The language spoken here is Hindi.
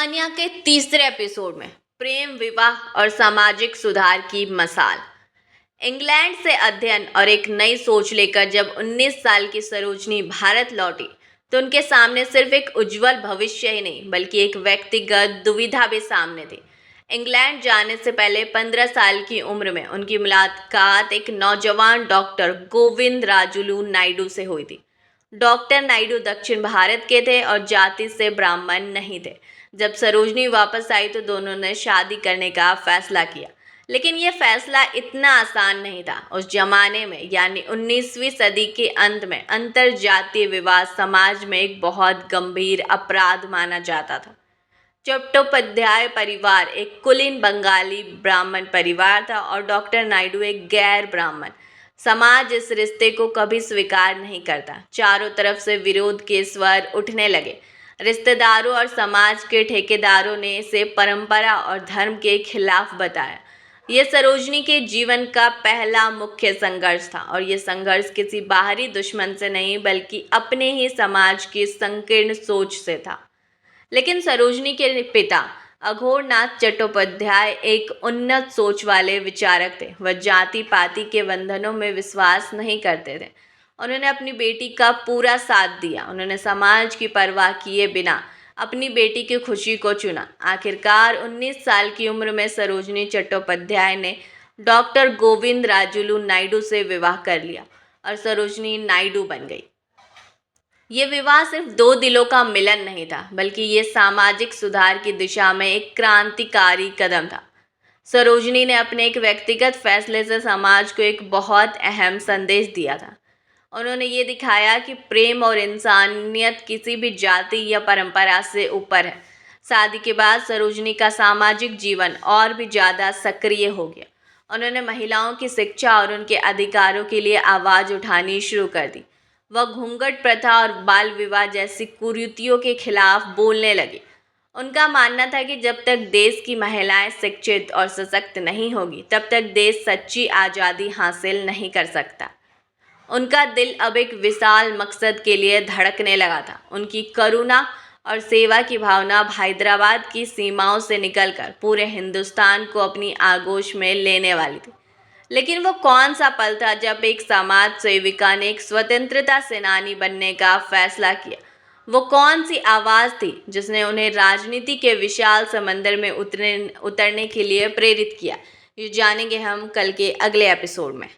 कहानियां के तीसरे एपिसोड में प्रेम विवाह और सामाजिक सुधार की मसाल। इंग्लैंड से अध्ययन और एक नई सोच लेकर जब 19 साल की सरोजनी भारत लौटी तो उनके सामने सिर्फ एक उज्जवल भविष्य ही नहीं बल्कि एक व्यक्तिगत दुविधा भी सामने थी। इंग्लैंड जाने से पहले 15 साल की उम्र में उनकी मुलाकात एक नौजवान डॉक्टर गोविंद राजुलू नायडू से हुई थी। डॉक्टर नायडू दक्षिण भारत के थे और जाति से ब्राह्मण नहीं थे। जब सरोजनी वापस आई तो दोनों ने शादी करने का फैसला किया, लेकिन यह फैसला इतना आसान नहीं था। उस जमाने में यानी 19वीं सदी के अंत में अंतर जातीय विवाह समाज में एक बहुत गंभीर अपराध माना जाता था। चट्टोपाध्याय परिवार एक कुलीन बंगाली ब्राह्मण परिवार था और डॉक्टर नायडू एक गैर ब्राह्मण। समाज इस रिश्ते को कभी स्वीकार नहीं करता। चारों तरफ से विरोध के स्वर उठने लगे। रिश्तेदारों और समाज के ठेकेदारों ने इसे परंपरा और धर्म के खिलाफ बताया। यह सरोजनी के जीवन का पहला मुख्य संघर्ष था और यह संघर्ष किसी बाहरी दुश्मन से नहीं बल्कि अपने ही समाज की संकीर्ण सोच से था। लेकिन सरोजनी के पिता अघोरनाथ चट्टोपाध्याय एक उन्नत सोच वाले विचारक थे। वह जाति पाति के बंधनों में विश्वास नहीं करते थे। उन्होंने अपनी बेटी का पूरा साथ दिया। उन्होंने समाज की परवाह किए बिना अपनी बेटी की खुशी को चुना। आखिरकार 19 साल की उम्र में सरोजनी चट्टोपाध्याय ने डॉक्टर गोविंद राजुलू नायडू से विवाह कर लिया और सरोजनी नायडू बन गई। ये विवाह सिर्फ दो दिलों का मिलन नहीं था बल्कि ये सामाजिक सुधार की दिशा में एक क्रांतिकारी कदम था। सरोजनी ने अपने एक व्यक्तिगत फैसले से समाज को एक बहुत अहम संदेश दिया था। उन्होंने ये दिखाया कि प्रेम और इंसानियत किसी भी जाति या परंपरा से ऊपर है। शादी के बाद सरोजनी का सामाजिक जीवन और भी ज़्यादा सक्रिय हो गया। उन्होंने महिलाओं की शिक्षा और उनके अधिकारों के लिए आवाज़ उठानी शुरू कर दी। वह घूंघट प्रथा और बाल विवाह जैसी कुरीतियों के खिलाफ बोलने लगी। उनका मानना था कि जब तक देश की महिलाएं शिक्षित और सशक्त नहीं होगी तब तक देश सच्ची आज़ादी हासिल नहीं कर सकता। उनका दिल अब एक विशाल मकसद के लिए धड़कने लगा था। उनकी करुणा और सेवा की भावना हैदराबाद की सीमाओं से निकलकर पूरे हिंदुस्तान को अपनी आगोश में लेने वाली थी। लेकिन वो कौन सा पल था जब एक समाज सेविका ने एक स्वतंत्रता सेनानी बनने का फैसला किया? वो कौन सी आवाज़ थी जिसने उन्हें राजनीति के विशाल समंदर में उतरने के लिए प्रेरित किया? ये जानेंगे हम कल के अगले एपिसोड में।